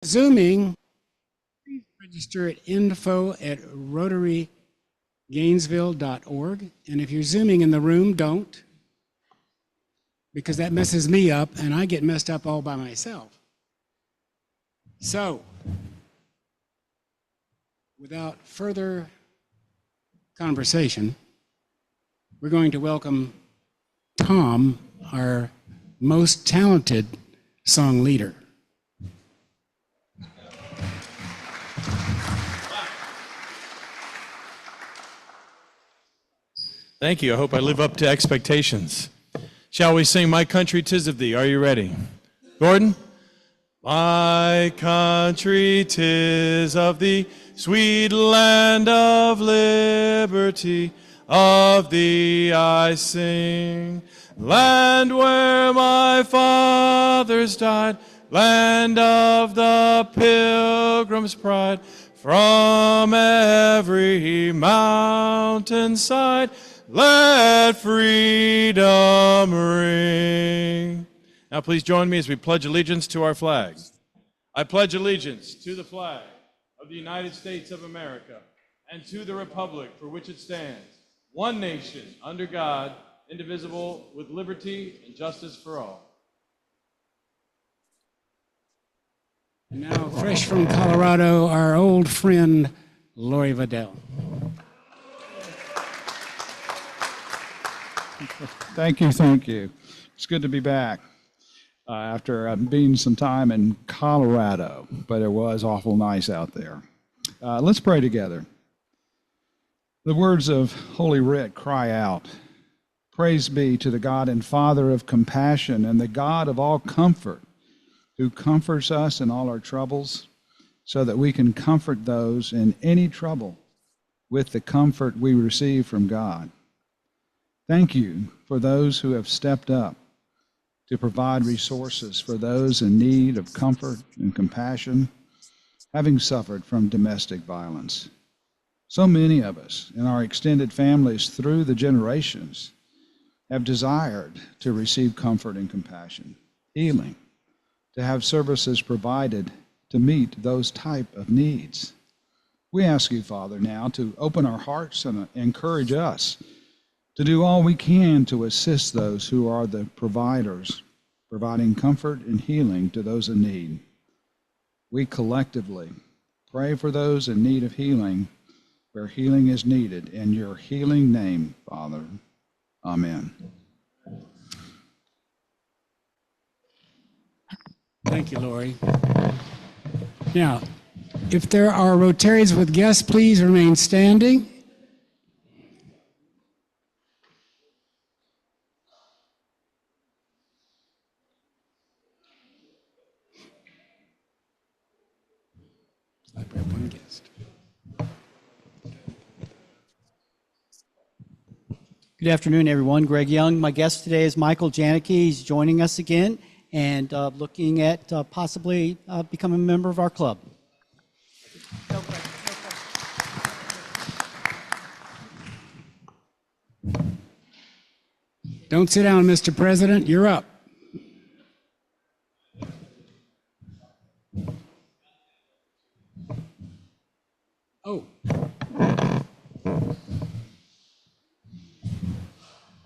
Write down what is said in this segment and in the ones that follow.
Zooming, please register at info@rotarygainesville.org. And if you're Zooming in the room, don't, because that messes me up and I get messed up all by myself. So, without further conversation, we're going to welcome Tom, our most talented song leader. Thank you. I hope I live up to expectations. Shall we sing My Country 'Tis of Thee? Are you ready? Gordon? My country 'tis of thee, sweet land of liberty, of thee I sing. Land where my fathers died, land of the pilgrim's pride, from every mountainside, let freedom ring. Now please join me as we pledge allegiance to our flag. I pledge allegiance to the flag of the United States of America and to the republic for which it stands, one nation, under God, indivisible, with liberty and justice for all. And now, fresh from Colorado, our old friend, Lori Vidal. Thank you. It's good to be back after being some time in Colorado, but it was awful nice out there. Let's pray together. The words of Holy Writ cry out, "Praise be to the God and Father of compassion and the God of all comfort, who comforts us in all our troubles, so that we can comfort those in any trouble with the comfort we receive from God. Thank you for those who have stepped up to provide resources for those in need of comfort and compassion, having suffered from domestic violence. So many of us in our extended families through the generations have desired to receive comfort and compassion, healing, to have services provided to meet those type of needs. We ask you, Father, now to open our hearts and encourage us to do all we can to assist those who are the providers, providing comfort and healing to those in need. We collectively pray for those in need of healing where healing is needed. In your healing name, Father. Amen. Thank you, Lori. Now, if there are Rotarians with guests, please remain standing. I have one guest. Good afternoon, everyone. Greg Young. My guest today is Michael Janicki. He's joining us again and looking at possibly becoming a member of our club. Don't sit down, Mr. President. You're up. Oh.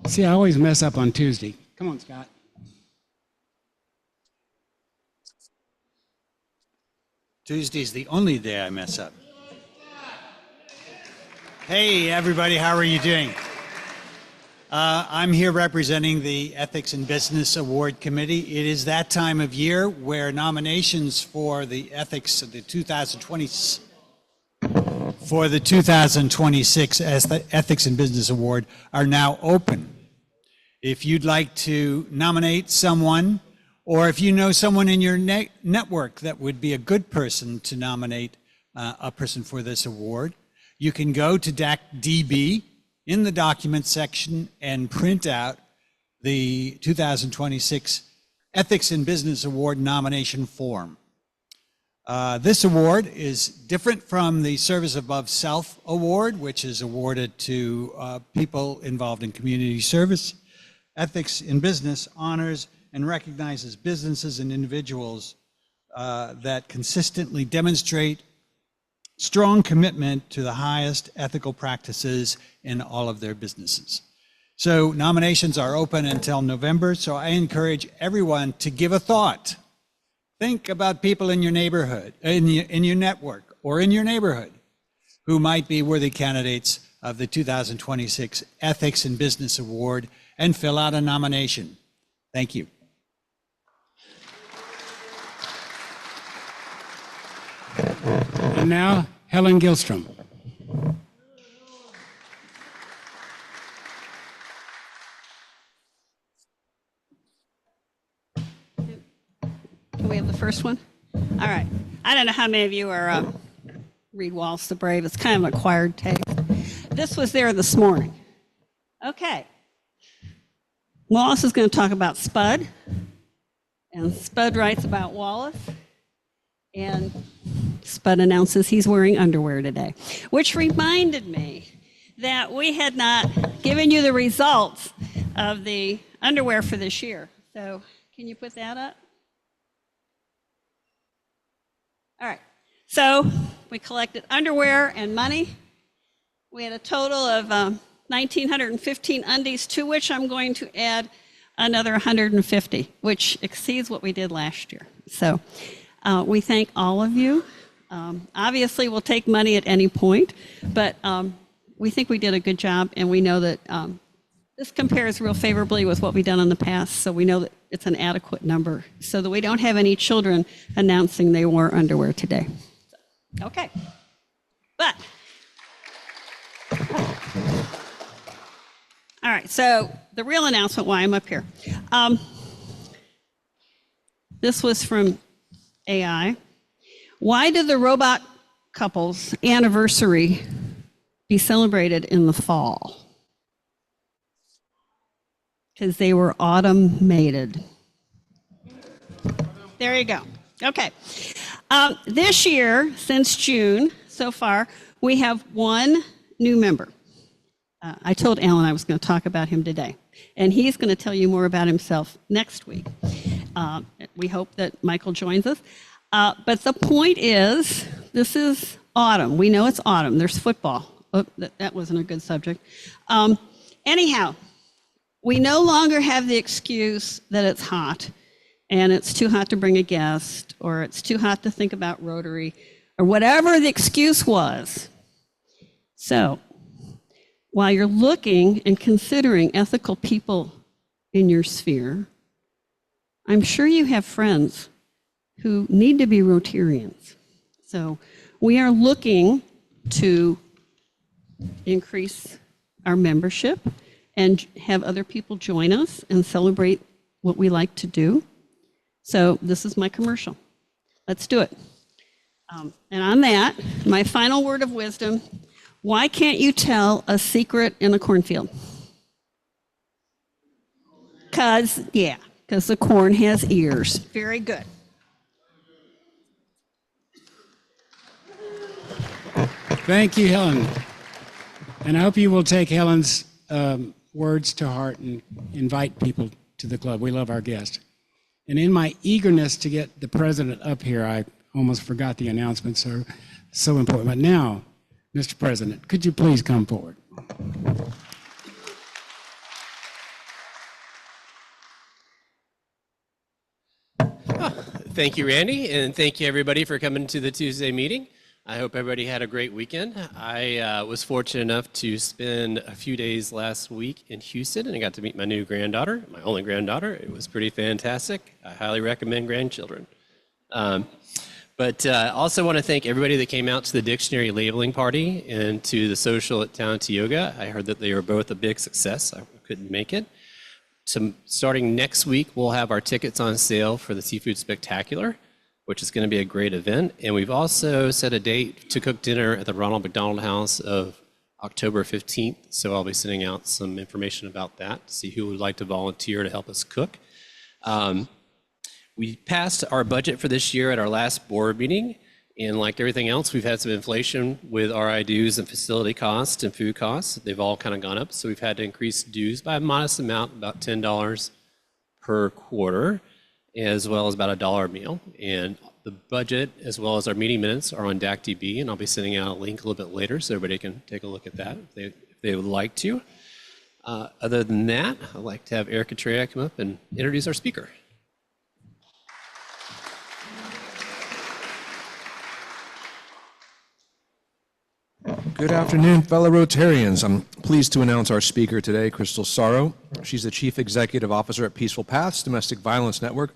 See, I always mess up on Tuesday. Come on, Scott. Tuesday's the only day I mess up. Hey, everybody, how are you doing? I'm here representing the Ethics in Business Award Committee. It is that time of year where nominations for the Ethics of the 2026 Ethics in Business Award are now open. If you'd like to nominate someone, or if you know someone in your network that would be a good person to nominate a person for this award, you can go to DAC-DB in the documents section and print out the 2026 Ethics in Business Award nomination form. This award is different from the Service Above Self Award, which is awarded to people involved in community service. Ethics in Business honors and recognizes businesses and individuals that consistently demonstrate strong commitment to the highest ethical practices in all of their businesses. So nominations are open until November, so I encourage everyone to give a thought. Think about people in your neighborhood, in your network, or in your neighborhood who might be worthy candidates of the 2026 Ethics in Business Award, and fill out a nomination. Thank you. And now, Helen Gilstrom. Can we have the first one? All right. I don't know how many of you are read Wallace the Brave. It's kind of an acquired taste. This was there this morning. Okay. Wallace is going to talk about Spud, and Spud writes about Wallace, and Spud announces he's wearing underwear today, which reminded me that we had not given you the results of the underwear for this year. So can you put that up? All right. So we collected underwear and money. We had a total of 1,915 undies, to which I'm going to add another 150, which exceeds what we did last year. So we thank all of you. Obviously, we'll take money at any point, but we think we did a good job, and we know that this compares real favorably with what we've done in the past, so we know that it's an adequate number, so that we don't have any children announcing they wore underwear today. Okay. But, all right, so the real announcement why I'm up here. This was from AI. Why did the robot couple's anniversary be celebrated in the fall? Because they were autumn-mated. There you go. Okay. This year, since June, so far, we have one new member. I told Alan I was going to talk about him today, and he's going to tell you more about himself next week. We hope that Michael joins us. But the point is, this is autumn. We know it's autumn. There's football. Oh, that wasn't a good subject. Anyhow, we no longer have the excuse that it's hot, and it's too hot to bring a guest, or it's too hot to think about Rotary, or whatever the excuse was. So, while you're looking and considering ethical people in your sphere, I'm sure you have friends who need to be Rotarians. So, we are looking to increase our membership and have other people join us and celebrate what we like to do. So this is my commercial. Let's do it. And on that, my final word of wisdom, why can't you tell a secret in a cornfield? Because the corn has ears. Very good. Thank you, Helen. And I hope you will take Helen's words to heart and invite people to the club. We love our guests. And in my eagerness to get the president up here, I almost forgot the announcements are so important. But now, Mr. President, could you please come forward? Thank you, Randy, and thank you, everybody, for coming to the Tuesday meeting. I hope everybody had a great weekend. I was fortunate enough to spend a few days last week in Houston, and I got to meet my new granddaughter, my only granddaughter. It was pretty fantastic. I highly recommend grandchildren. But I also want to thank everybody that came out to the dictionary labeling party and to the social at Talented Yoga. I heard that they were both a big success. I couldn't make it. So starting next week, we'll have our tickets on sale for the Seafood Spectacular, which is going to be a great event. And we've also set a date to cook dinner at the Ronald McDonald House of October 15th. So I'll be sending out some information about that to see who would like to volunteer to help us cook. We passed our budget for this year at our last board meeting. And like everything else, we've had some inflation with RI dues and facility costs and food costs. They've all kind of gone up. So we've had to increase dues by a modest amount, about $10 per quarter, as well as about $1 a meal. And The budget, as well as our meeting minutes, are on DACDB, and I'll be sending out a link a little bit later so everybody can take a look at that if they would like to. Other than that, I'd like to have Erica Treya come up and introduce our speaker. Good afternoon, fellow Rotarians. I'm pleased to announce our speaker today, Crystal Sorrow. She's the Chief Executive Officer at Peaceful Paths Domestic Violence Network.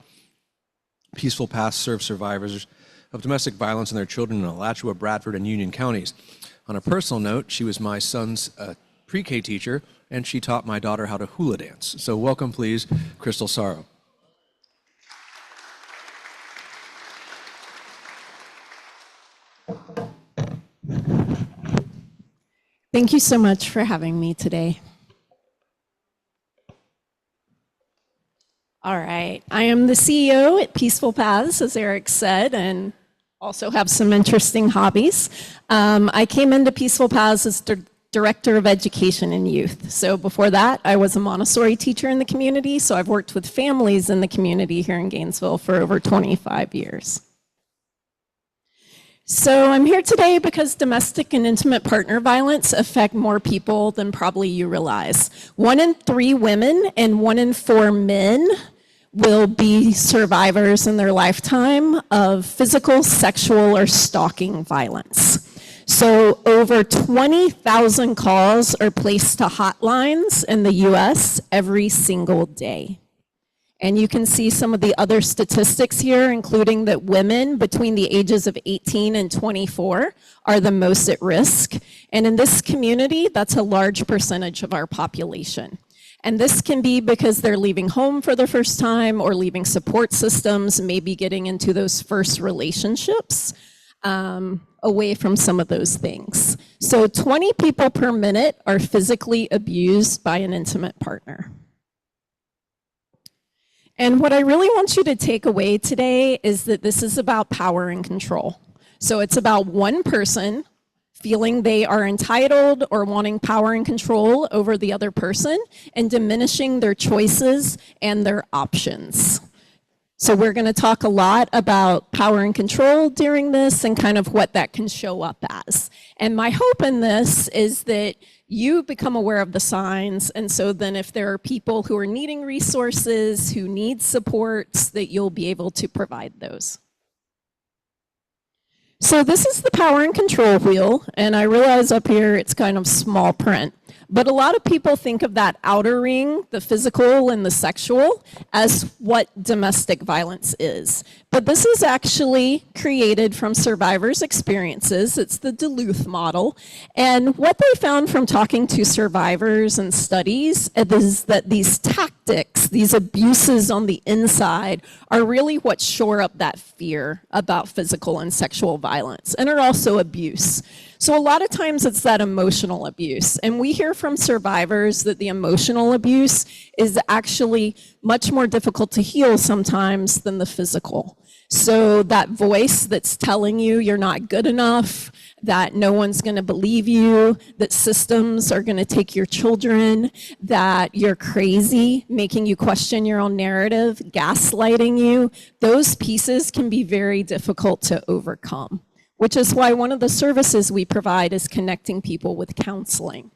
Peaceful Paths serves survivors of domestic violence and their children in Alachua, Bradford, and Union counties. On a personal note, she was my son's pre-K teacher, and she taught my daughter how to hula dance. So welcome, please, Crystal Sorrow. Thank you so much for having me today. All right, I am the CEO at Peaceful Paths, as Eric said, and also have some interesting hobbies. I came into Peaceful Paths as Director of Education and Youth. So before that, I was a Montessori teacher in the community, so I've worked with families in the community here in Gainesville for over 25 years. So I'm here today because domestic and intimate partner violence affect more people than probably you realize. 1 in 3 women and 1 in 4 men will be survivors in their lifetime of physical, sexual, or stalking violence. So over 20,000 calls are placed to hotlines in the US every single day. And you can see some of the other statistics here, including that women between the ages of 18 and 24 are the most at risk. And in this community, that's a large percentage of our population. And this can be because they're leaving home for the first time or leaving support systems, maybe getting into those first relationships away from some of those things. So 20 people per minute are physically abused by an intimate partner. And what I really want you to take away today is that this is about power and control. So it's about one person feeling they are entitled or wanting power and control over the other person and diminishing their choices and their options. So we're going to talk a lot about power and control during this and kind of what that can show up as. And my hope in this is that you become aware of the signs, and so then if there are people who are needing resources, who need supports, that you'll be able to provide those. So this is the power and control wheel, and I realize up here it's kind of small print, but a lot of people think of that outer ring, the physical and the sexual, as what domestic violence is. But this is actually created from survivors' experiences. It's the Duluth model. And what they found from talking to survivors and studies is that these tactics, these abuses on the inside, are really what shore up that fear about physical and sexual violence, and are also abuse. So a lot of times it's that emotional abuse. And we hear from survivors that the emotional abuse is actually much more difficult to heal sometimes than the physical. So that voice that's telling you you're not good enough, that no one's going to believe you, that systems are going to take your children, that you're crazy, making you question your own narrative, gaslighting you, those pieces can be very difficult to overcome, which is why one of the services we provide is connecting people with counseling.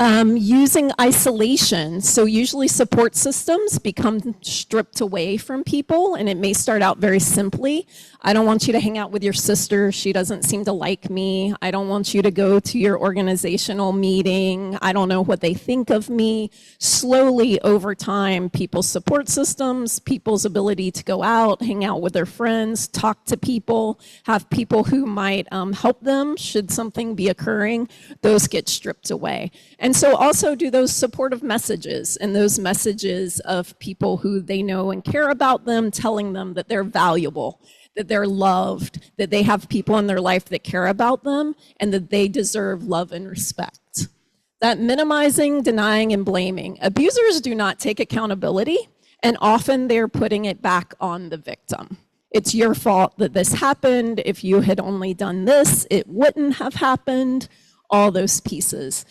Using isolation, so usually support systems become stripped away from people, and it may start out very simply. I don't want you to hang out with your sister, she doesn't seem to like me. I don't want you to go to your organizational meeting. I don't know what they think of me. Slowly over time, people's support systems, people's ability to go out, hang out with their friends, talk to people, have people who might help them should something be occurring, those get stripped away. And so also do those supportive messages and those messages of people who they know and care about them, telling them that they're valuable, that they're loved, that they have people in their life that care about them, and that they deserve love and respect. That minimizing, denying, and blaming. Abusers do not take accountability, and often they're putting it back on the victim. It's your fault that this happened. If you had only done this, it wouldn't have happened. All those pieces.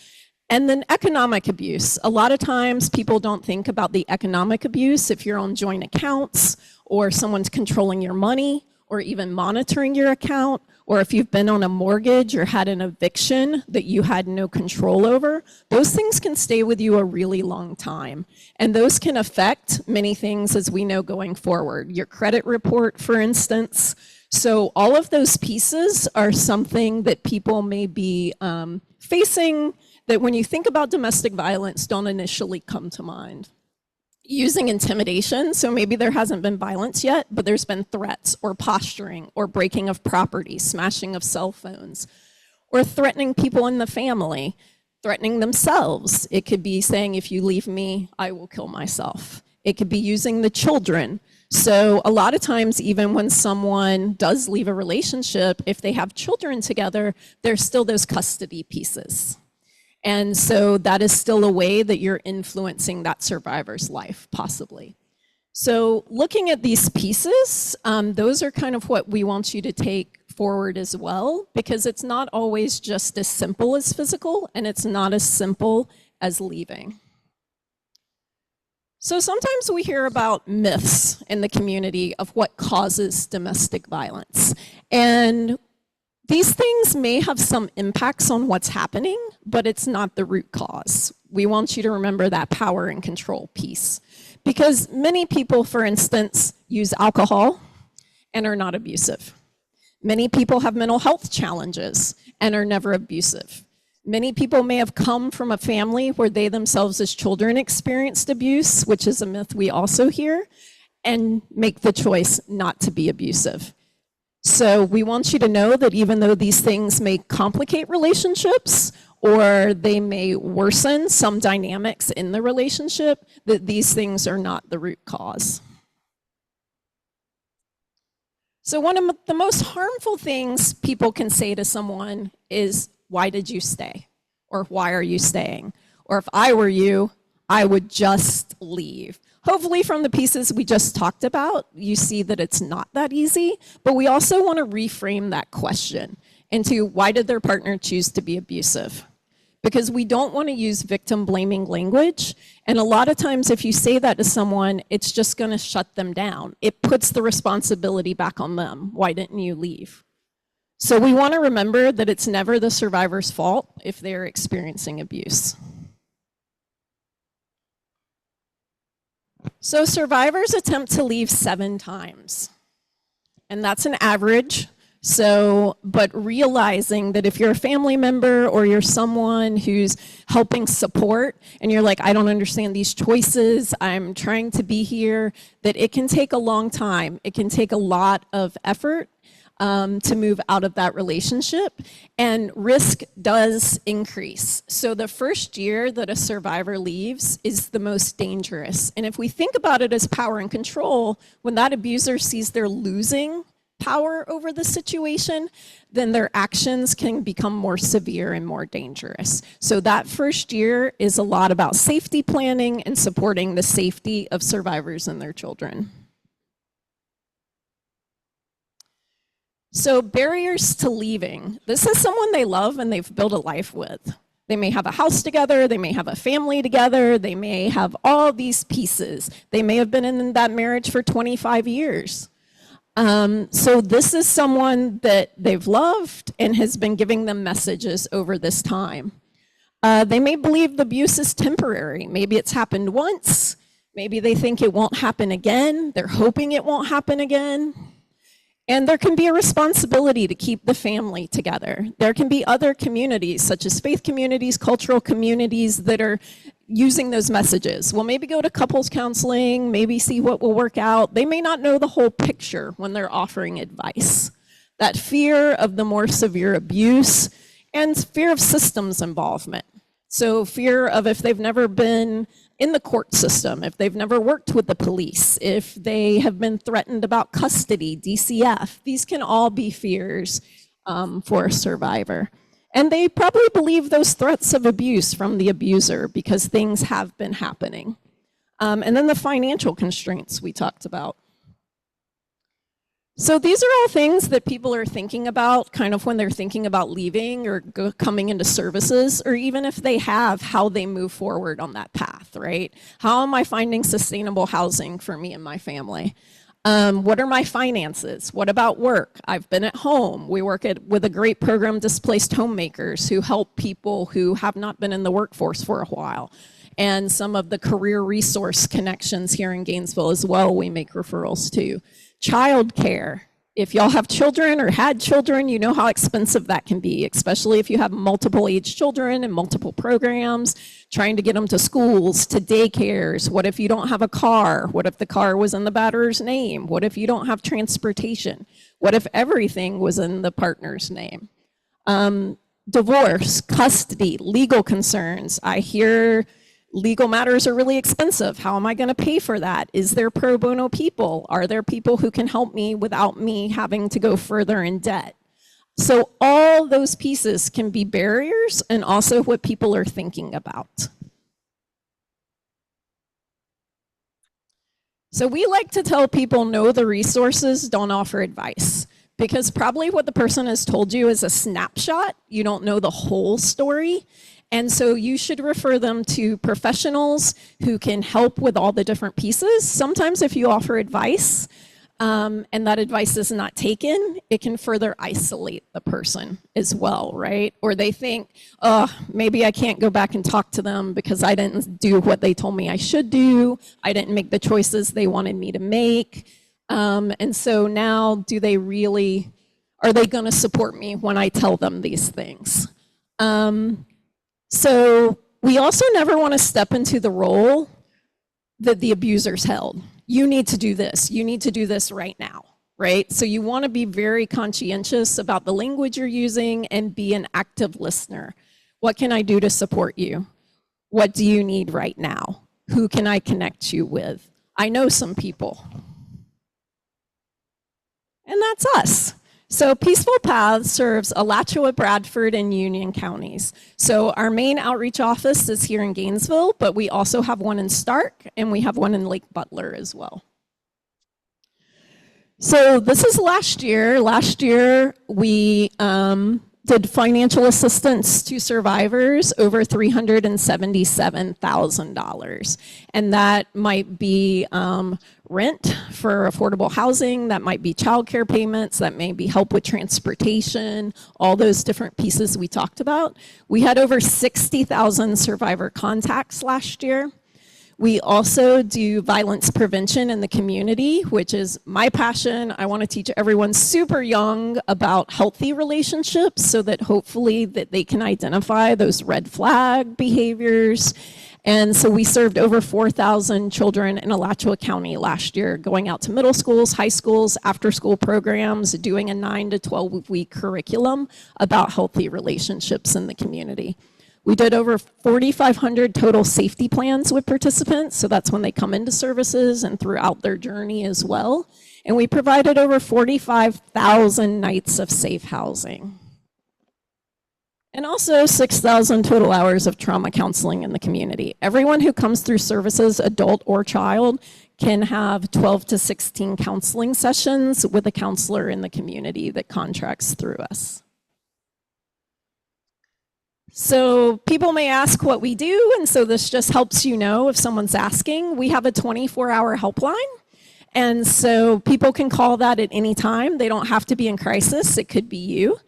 And then economic abuse. A lot of times people don't think about the economic abuse if you're on joint accounts or someone's controlling your money or even monitoring your account, or if you've been on a mortgage or had an eviction that you had no control over, those things can stay with you a really long time. And those can affect many things, as we know, going forward. Your credit report, for instance. So all of those pieces are something that people may be facing that when you think about domestic violence don't initially come to mind. Using intimidation, so maybe there hasn't been violence yet, but there's been threats or posturing or breaking of property, smashing of cell phones, or threatening people in the family, threatening themselves. It could be saying, if you leave me, I will kill myself. It could be using the children. So a lot of times, even when someone does leave a relationship, if they have children together, there's still those custody pieces. And so that is still a way that you're influencing that survivor's life, possibly. So looking at these pieces, those are kind of what we want you to take forward as well, because it's not always just as simple as physical, and it's not as simple as leaving. So sometimes we hear about myths in the community of what causes domestic violence. And these things may have some impacts on what's happening, but it's not the root cause. We want you to remember that power and control piece. Because many people, for instance, use alcohol and are not abusive. Many people have mental health challenges and are never abusive. Many people may have come from a family where they themselves as children experienced abuse, which is a myth we also hear, and make the choice not to be abusive. So we want you to know that even though these things may complicate relationships or they may worsen some dynamics in the relationship, that these things are not the root cause. So one of the most harmful things people can say to someone is, why did you stay? Or why are you staying? Or if I were you, I would just leave. Hopefully from the pieces we just talked about, you see that it's not that easy, but we also want to reframe that question into why did their partner choose to be abusive? Because we don't want to use victim blaming language. And a lot of times if you say that to someone, it's just going to shut them down. It puts the responsibility back on them. Why didn't you leave? So we want to remember that it's never the survivor's fault if they're experiencing abuse. So survivors attempt to leave 7 times, and that's an average. So, but realizing that if you're a family member or you're someone who's helping support and you're like, I don't understand these choices, I'm trying to be here, that it can take a long time. It can take a lot of effort to move out of that relationship, and risk does increase. So the first year that a survivor leaves is the most dangerous. And if we think about it as power and control, when that abuser sees they're losing power over the situation, then their actions can become more severe and more dangerous. So that first year is a lot about safety planning and supporting the safety of survivors and their children. So barriers to leaving. This is someone they love and they've built a life with. They may have a house together, they may have a family together, they may have all these pieces. They may have been in that marriage for 25 years. So this is someone that they've loved and has been giving them messages over this time. They may believe the abuse is temporary. Maybe it's happened once. Maybe they think it won't happen again. They're hoping it won't happen again. And there can be a responsibility to keep the family together. There can be other communities, such as faith communities, cultural communities, that are using those messages. Well, maybe go to couples counseling, maybe see what will work out. They may not know the whole picture when they're offering advice. That fear of the more severe abuse and fear of systems involvement. So fear of if they've never been in the court system, if they've never worked with the police, if they have been threatened about custody, DCF, these can all be fears for a survivor. And they probably believe those threats of abuse from the abuser because things have been happening. And then the financial constraints we talked about. So these are all things that people are thinking about kind of when they're thinking about leaving or coming into services, or even if they have, how they move forward on that path, right? How am I finding sustainable housing for me and my family? What are my finances? What about work? I've been at home. We work with a great program, Displaced Homemakers, who help people who have not been in the workforce for a while. And some of the career resource connections here in Gainesville as well, we make referrals to. Childcare. If y'all have children or had children, you know how expensive that can be, especially if you have multiple age children and multiple programs, trying to get them to schools, to daycares. What if you don't have a car? What if the car was in the batter's name? What if you don't have transportation? What if everything was in the partner's name? Divorce, custody, legal concerns. I hear legal matters are really expensive. How am I going to pay for that? Is there pro bono people? Are there people who can help me without me having to go further in debt? So all those pieces can be barriers and also what people are thinking about. So we like to tell people know the resources, don't offer advice. Because probably what the person has told you is a snapshot. You don't know the whole story. And so you should refer them to professionals who can help with all the different pieces. Sometimes if you offer advice and that advice is not taken, it can further isolate the person as well, right? Or they think, oh, maybe I can't go back and talk to them because I didn't do what they told me I should do. I didn't make the choices they wanted me to make. And so now are they going to support me when I tell them these things? So we also never want to step into the role that the abusers held. You need to do this. You need to do this right now, right? So you want to be very conscientious about the language you're using and be an active listener. What can I do to support you? What do you need right now? Who can I connect you with? I know some people. And that's us. So Peaceful Paths serves Alachua, Bradford, and Union counties. So our main outreach office is here in Gainesville, but we also have one in Stark, and we have one in Lake Butler as well. So this is last year. Last year, we did financial assistance to survivors over $377,000. And that might be rent for affordable housing, that might be childcare payments, that may be help with transportation, all those different pieces we talked about. We had over 60,000 survivor contacts last year. We also do violence prevention in the community, which is my passion. I want to teach everyone super young about healthy relationships so that hopefully that they can identify those red flag behaviors. And so we served over 4,000 children in Alachua County last year, going out to middle schools, high schools, after-school programs, doing a 9 to 12-week curriculum about healthy relationships in the community. We did over 4,500 total safety plans with participants, so that's when they come into services and throughout their journey as well. And we provided over 45,000 nights of safe housing. And also 6,000 total hours of trauma counseling in the community. Everyone who comes through services, adult or child, can have 12 to 16 counseling sessions with a counselor in the community that contracts through us. So people may ask what we do, and so this just helps you know if someone's asking. We have a 24-hour helpline, and so people can call that at any time. They don't have to be in crisis. It could be you.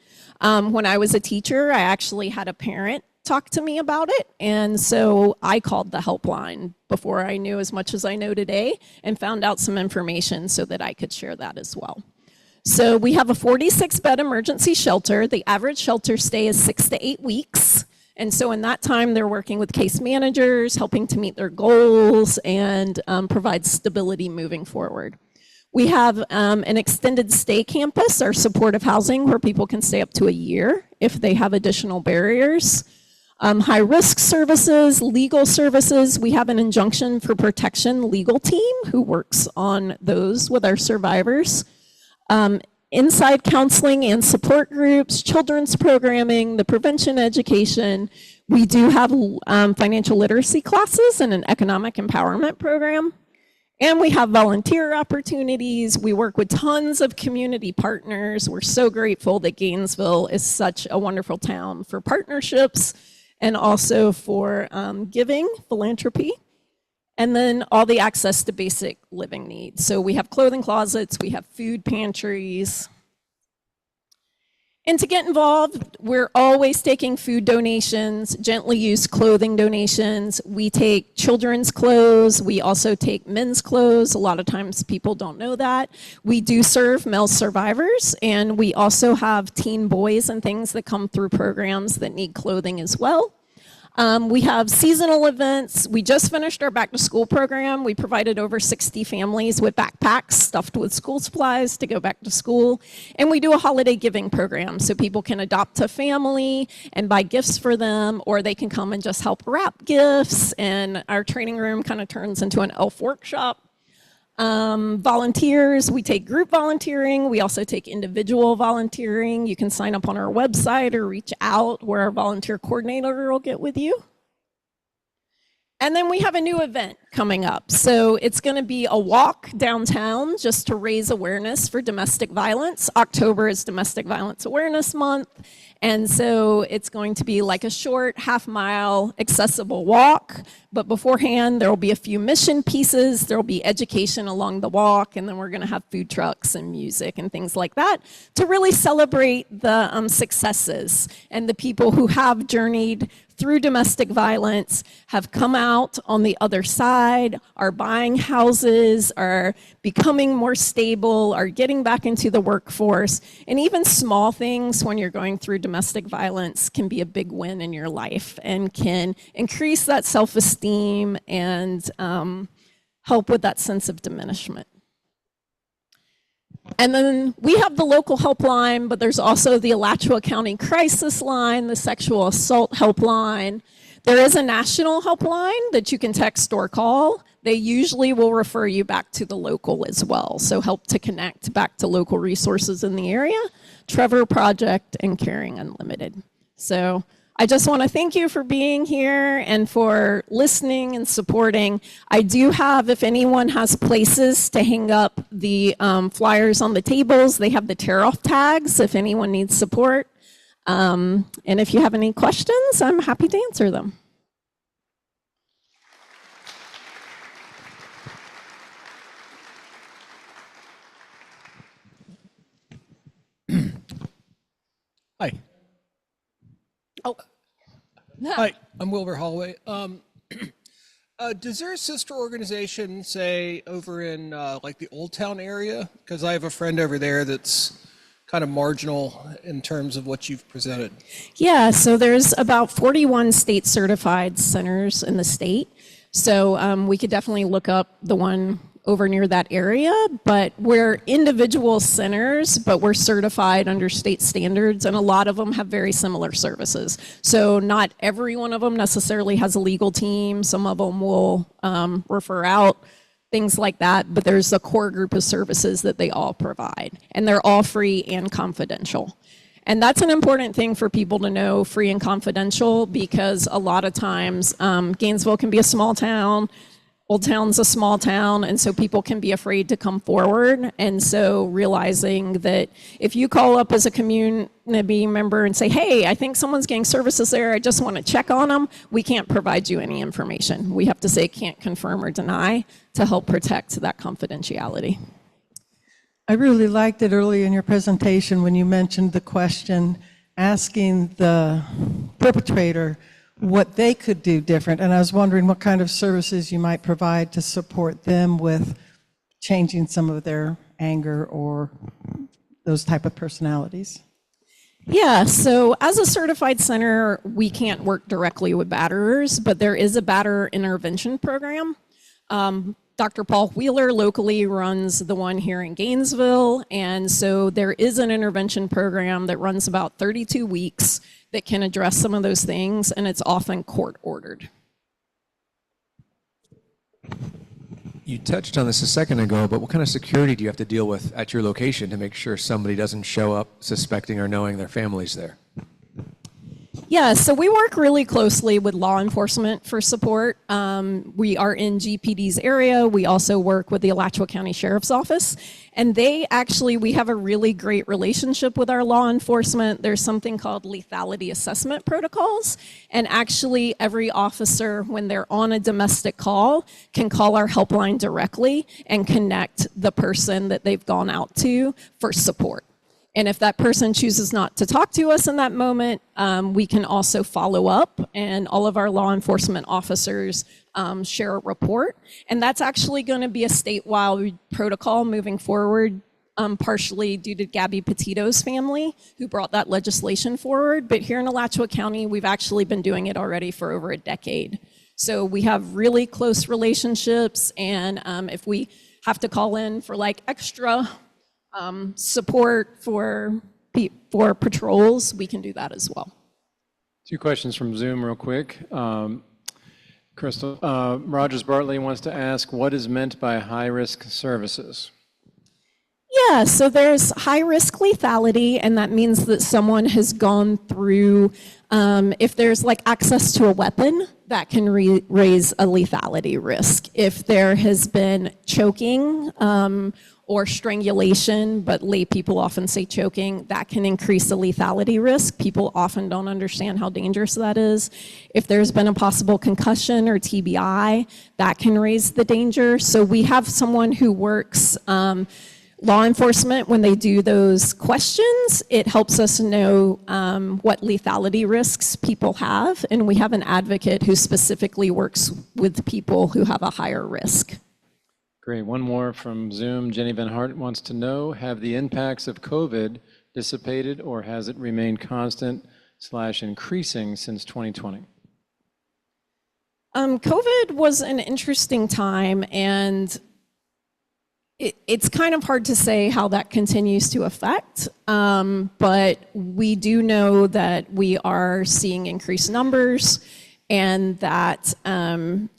When I was a teacher, I actually had a parent talk to me about it, and so I called the helpline before I knew as much as I know today and found out some information so that I could share that as well. So we have a 46-bed emergency shelter. The average shelter stay is 6 to 8 weeks. And so in that time, they're working with case managers, helping to meet their goals and provide stability moving forward. We have an extended stay campus, our supportive housing, where people can stay up to a year if they have additional barriers. High-risk services, legal services. We have an injunction for protection legal team who works on those with our survivors. Inside counseling and support groups, children's programming, the prevention education. We do have financial literacy classes and an economic empowerment program. And we have volunteer opportunities. We work with tons of community partners. We're so grateful that Gainesville is such a wonderful town for partnerships and also for giving, philanthropy. And then all the access to basic living needs. So we have clothing closets, we have food pantries. And to get involved, we're always taking food donations, gently used clothing donations. We take children's clothes. We also take men's clothes. A lot of times people don't know that. We do serve male survivors, and we also have teen boys and things that come through programs that need clothing as well. We have seasonal events. We just finished our back to school program. We provided over 60 families with backpacks stuffed with school supplies to go back to school. And we do a holiday giving program so people can adopt a family and buy gifts for them, or they can come and just help wrap gifts. And our training room kind of turns into an elf workshop. Volunteers, we take group volunteering. We also take individual volunteering. You can sign up on our website or reach out where our volunteer coordinator will get with you. And then we have a new event coming up. So it's going to be a walk downtown just to raise awareness for domestic violence. October is Domestic Violence Awareness Month. And so it's going to be like a short half-mile accessible walk. But beforehand, there will be a few mission pieces. There will be education along the walk. And then we're going to have food trucks and music and things like that to really celebrate the successes and the people who have journeyed through domestic violence, have come out on the other side, are buying houses, are becoming more stable, are getting back into the workforce. And even small things when you're going through domestic violence can be a big win in your life and can increase that self-esteem and help with that sense of diminishment. And then we have the local helpline, but there's also the Alachua County Crisis Line, the Sexual Assault Helpline. There is a national helpline that you can text or call. They usually will refer you back to the local as well, so help to connect back to local resources in the area, Trevor Project, and Caring Unlimited. So I just want to thank you for being here and for listening and supporting. I do have, if anyone has places to hang up the flyers on the tables, they have the tear-off tags if anyone needs support. And if you have any questions, I'm happy to answer them. Hi. Oh. Hi, I'm Wilbur Holloway. Does their sister organization, say, over in like the Old Town area? Because I have a friend over there that's kind of marginal in terms of what you've presented. Yeah, so there's about 41 state certified centers in the state. So we could definitely look up the one over near that area, but we're individual centers, but we're certified under state standards, and a lot of them have very similar services. So not every one of them necessarily has a legal team. Some of them will refer out, things like that, but there's a core group of services that they all provide, and they're all free and confidential. And that's an important thing for people to know, free and confidential, because a lot of times Gainesville can be a small town, Old Town's a small town, and so people can be afraid to come forward. And so realizing that if you call up as a community member and say, hey, I think someone's getting services there, I just want to check on them, we can't provide you any information. We have to say can't confirm or deny to help protect that confidentiality. I really liked it early in your presentation when you mentioned the question, asking the perpetrator what they could do different. And I was wondering what kind of services you might provide to support them with changing some of their anger or those type of personalities. Yeah, so as a certified center, we can't work directly with batterers, but there is a batter intervention program. Dr. Paul Wheeler locally runs the one here in Gainesville, and so there is an intervention program that runs about 32 weeks that can address some of those things, and it's often court ordered. You touched on this a second ago, but what kind of security do you have to deal with at your location to make sure somebody doesn't show up suspecting or knowing their family's there? Yeah, so we work really closely with law enforcement for support. We are in GPD's area. We also work with the Alachua County Sheriff's Office. And we have a really great relationship with our law enforcement. There's something called lethality assessment protocols. And actually, every officer, when they're on a domestic call, can call our helpline directly and connect the person that they've gone out to for support. And if that person chooses not to talk to us in that moment, we can also follow up, and all of our law enforcement officers share a report. And that's actually going to be a statewide protocol moving forward, partially due to Gabby Petito's family, who brought that legislation forward. But here in Alachua County, we've actually been doing it already for over a decade. So we have really close relationships, and if we have to call in for like extra support for patrols, we can do that as well. 2 questions from Zoom real quick. Crystal, Rogers Bartley wants to ask, what is meant by high-risk services? Yeah, so there's high-risk lethality, and that means that someone has gone through, if there's like access to a weapon, that can raise a lethality risk. If there has been choking, or strangulation, but lay people often say choking, that can increase the lethality risk. People often don't understand how dangerous that is. If there's been a possible concussion or TBI, that can raise the danger. So we have someone who works law enforcement. When they do those questions, it helps us know what lethality risks people have, and we have an advocate who specifically works with people who have a higher risk. Great. One more from Zoom. Jenny Van Hart wants to know, have the impacts of COVID dissipated, or has it remained constant / increasing since 2020? COVID was an interesting time, and it's kind of hard to say how that continues to affect, but we do know that we are seeing increased numbers, and that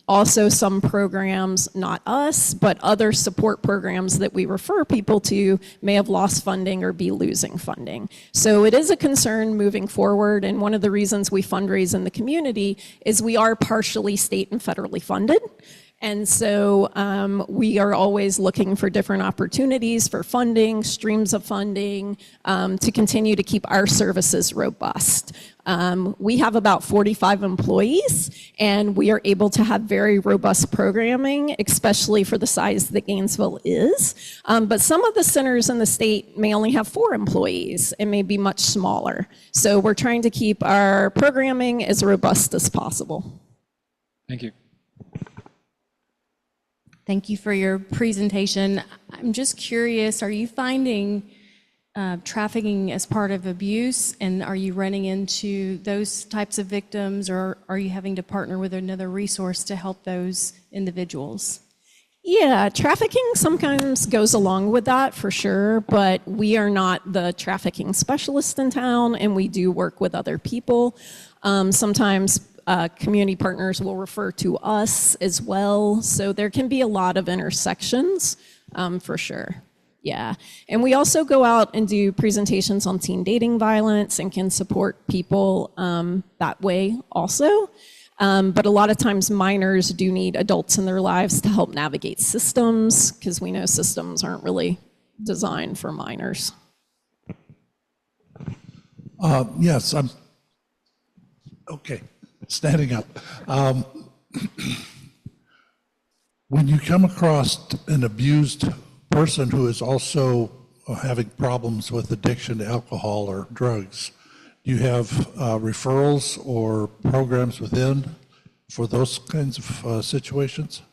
also some programs, not us, but other support programs that we refer people to may have lost funding or be losing funding. So it is a concern moving forward, and one of the reasons we fundraise in the community is we are partially state and federally funded. And so we are always looking for different opportunities for funding, streams of funding, to continue to keep our services robust. We have about 45 employees, and we are able to have very robust programming, especially for the size that Gainesville is. But some of the centers in the state may only have 4 employees and may be much smaller. So we're trying to keep our programming as robust as possible. Thank you. Thank you for your presentation. I'm just curious, are you finding trafficking as part of abuse, and are you running into those types of victims, or are you having to partner with another resource to help those individuals? Yeah, trafficking sometimes goes along with that for sure, but we are not the trafficking specialist in town, and we do work with other people. Sometimes community partners will refer to us as well. So there can be a lot of intersections for sure. Yeah. And we also go out and do presentations on teen dating violence and can support people that way also. But a lot of times minors do need adults in their lives to help navigate systems, because we know systems aren't really designed for minors. Yes, I'm okay. Standing up. When you come across an abused person who is also having problems with addiction to alcohol or drugs, do you have referrals or programs within for those kinds of situations?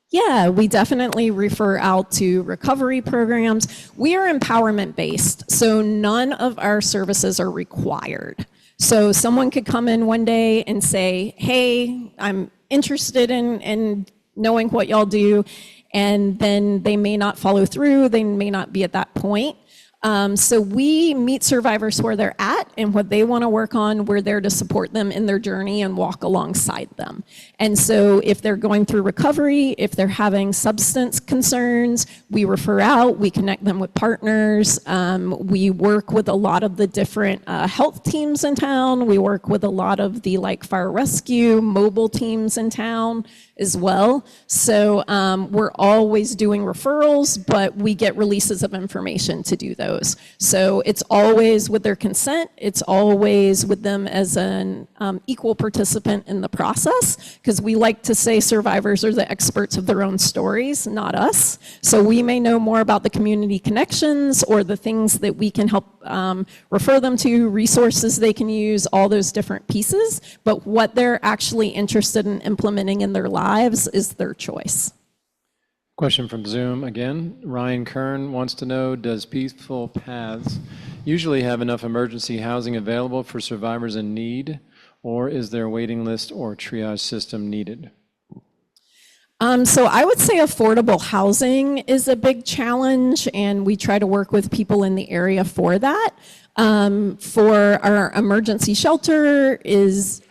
Yeah, we definitely refer out to recovery programs. We are empowerment based, so none of our services are required. So someone could come in one day and say, hey, I'm interested in knowing what y'all do, and then they may not follow through, they may not be at that point. So we meet survivors where they're at and what they want to work on. We're there to support them in their journey and walk alongside them. And so if they're going through recovery, if they're having substance concerns, we refer out, we connect them with partners. We work with a lot of the different health teams in town. We work with a lot of the fire rescue, mobile teams in town as well. So we're always doing referrals, but we get releases of information to do those. So it's always with their consent. It's always with them as an equal participant in the process, because we like to say survivors are the experts of their own stories, not us. So we may know more about the community connections or the things that we can help refer them to, resources they can use, all those different pieces. But what they're actually interested in implementing in their lives is their choice. Question from Zoom again. Ryan Kern wants to know, does Peaceful Paths usually have enough emergency housing available for survivors in need, or is there a waiting list or triage system needed? So I would say affordable housing is a big challenge, and we try to work with people in the area for that. For our emergency shelter is,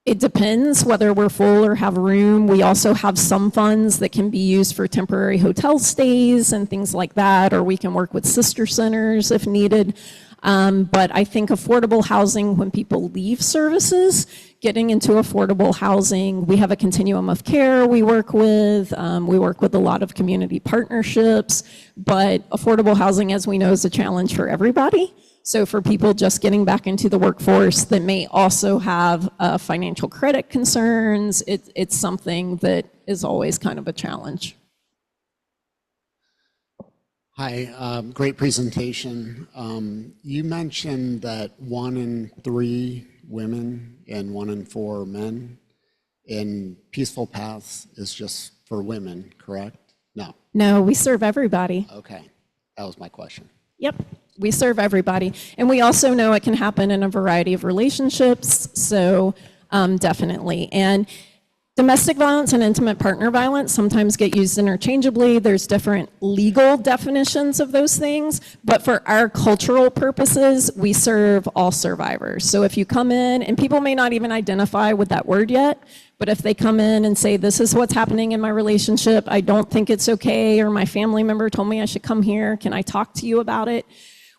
it depends whether we're full or have room. We also have some funds that can be used for temporary hotel stays and things like that, or we can work with sister centers if needed. But I think affordable housing, when people leave services, getting into affordable housing, we have a continuum of care we work with. We work with a lot of community partnerships, but affordable housing, as we know, is a challenge for everybody. So for people just getting back into the workforce that may also have financial credit concerns, it's something that is always kind of a challenge. Hi, great presentation. You mentioned that 1 in 3 women and 1 in 4 men in Peaceful Paths is just for women, correct? No. No, we serve everybody. Okay, that was my question. Yep, we serve everybody. And we also know it can happen in a variety of relationships, so definitely. And domestic violence and intimate partner violence sometimes get used interchangeably. There's different legal definitions of those things, but for our cultural purposes, we serve all survivors. So if you come in, and people may not even identify with that word yet, but if they come in and say, this is what's happening in my relationship, I don't think it's okay, or my family member told me I should come here, can I talk to you about it?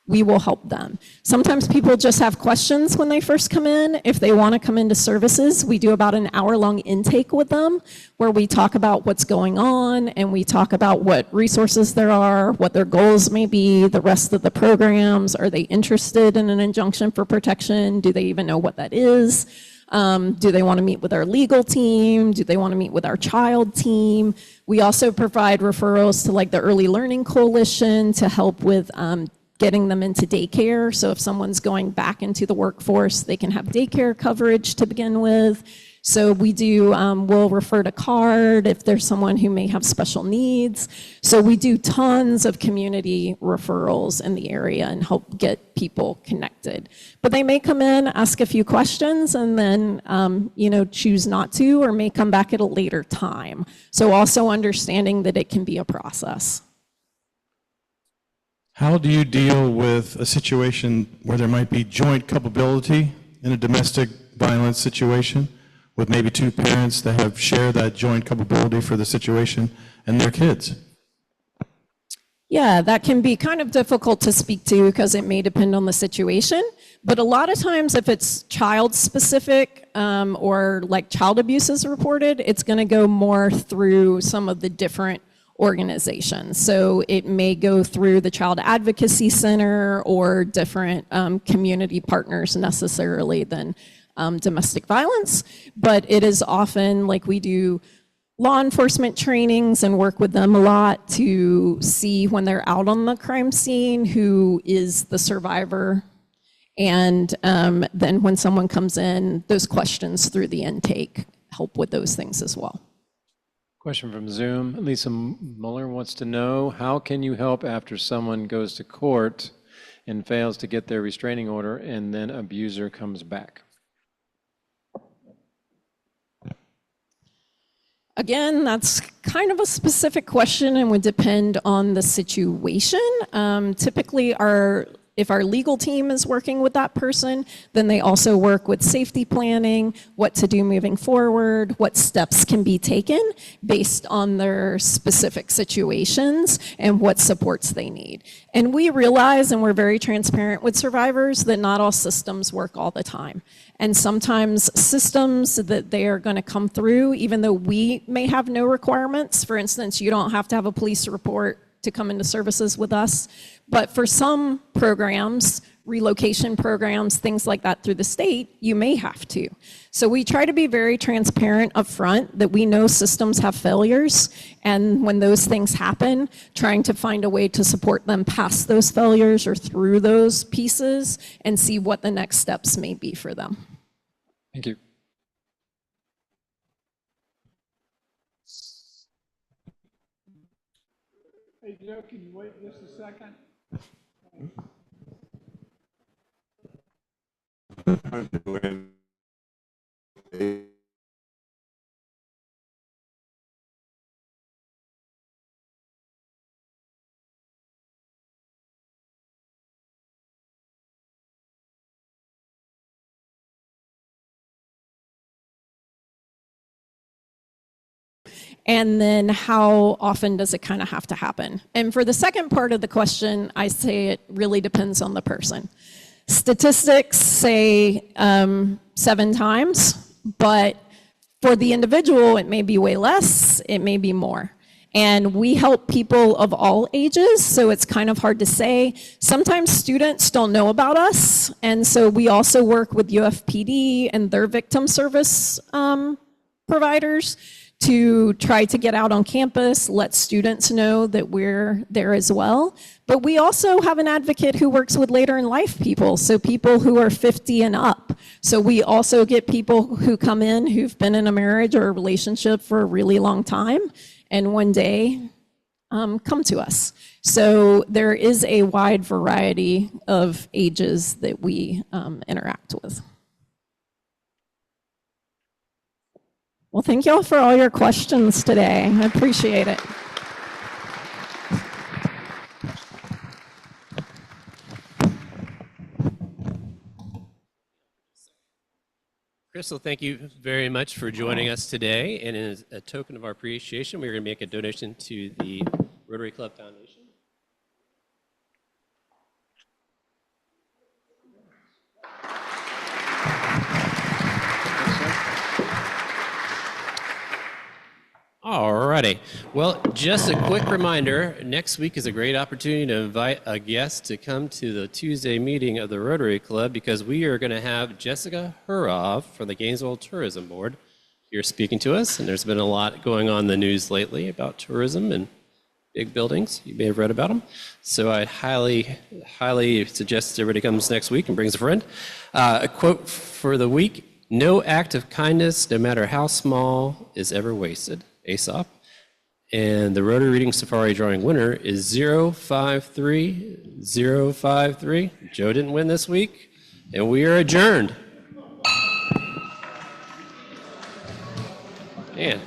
We will help them. Sometimes people just have questions when they first come in. If they want to come into services, we do about an hour-long intake with them where we talk about what's going on and we talk about what resources there are, what their goals may be, the rest of the programs. Are they interested in an injunction for protection? Do they even know what that is? Do they want to meet with our legal team? Do they want to meet with our child team? We also provide referrals to the Early Learning Coalition to help with getting them into daycare. So if someone's going back into the workforce, they can have daycare coverage to begin with. So we do, we'll refer to CARD if there's someone who may have special needs. So we do tons of community referrals in the area and help get people connected. But they may come in, ask a few questions, and then choose not to, or may come back at a later time. So also understanding that it can be a process. How do you deal with a situation where there might be joint culpability in a domestic violence situation with maybe 2 parents that have shared that joint culpability for the situation and their kids? Yeah, that can be kind of difficult to speak to because it may depend on the situation. But a lot of times if it's child specific or child abuse is reported, it's going to go more through some of the different organizations. So it may go through the Child Advocacy Center or different community partners necessarily than domestic violence. But it is often we do law enforcement trainings and work with them a lot to see when they're out on the crime scene who is the survivor. And then when someone comes in, those questions through the intake help with those things as well. Question from Zoom. Lisa Muller wants to know, how can you help after someone goes to court and fails to get their restraining order and then abuser comes back? Again, that's kind of a specific question and would depend on the situation. Typically, if our legal team is working with that person, then they also work with safety planning, what to do moving forward, what steps can be taken based on their specific situations and what supports they need. And we realize, and we're very transparent with survivors, that not all systems work all the time. And sometimes systems that they are going to come through, even though we may have no requirements, for instance, you don't have to have a police report to come into services with us. But for some programs, relocation programs, things like that through the state, you may have to. So we try to be very transparent up front that we know systems have failures, and when those things happen, trying to find a way to support them past those failures or through those pieces and see what the next steps may be for them. Thank you. Hey, Joe, can you wait just a second? And then how often does it kind of have to happen? And for the second part of the question, I say it really depends on the person. Statistics say 7 times, but for the individual, it may be way less, it may be more. And we help people of all ages, so it's kind of hard to say. Sometimes students don't know about us, and so we also work with UFPD and their victim service providers to try to get out on campus, let students know that we're there as well. But we also have an advocate who works with later in life people, so people who are 50 and up. So we also get people who come in who've been in a marriage or a relationship for a really long time, and one day come to us. So there is a wide variety of ages that we interact with. Well, thank you all for all your questions today. I appreciate it. Crystal, thank you very much for joining us today. And as a token of our appreciation, we're going to make a donation to the Rotary Club Foundation. All righty. Well, just a quick reminder, next week is a great opportunity to invite a guest to come to the Tuesday meeting of the Rotary Club, because we are going to have Jessica Hurov from the Gainesville Tourism Board here speaking to us. And there's been a lot going on in the news lately about tourism and big buildings. You may have read about them. So I highly suggest everybody comes next week and brings a friend. A quote for the week: "No act of kindness, no matter how small, is ever wasted." Aesop. And the Rotary Reading Safari drawing winner is 053053. Joe didn't win this week, and we are adjourned. Man.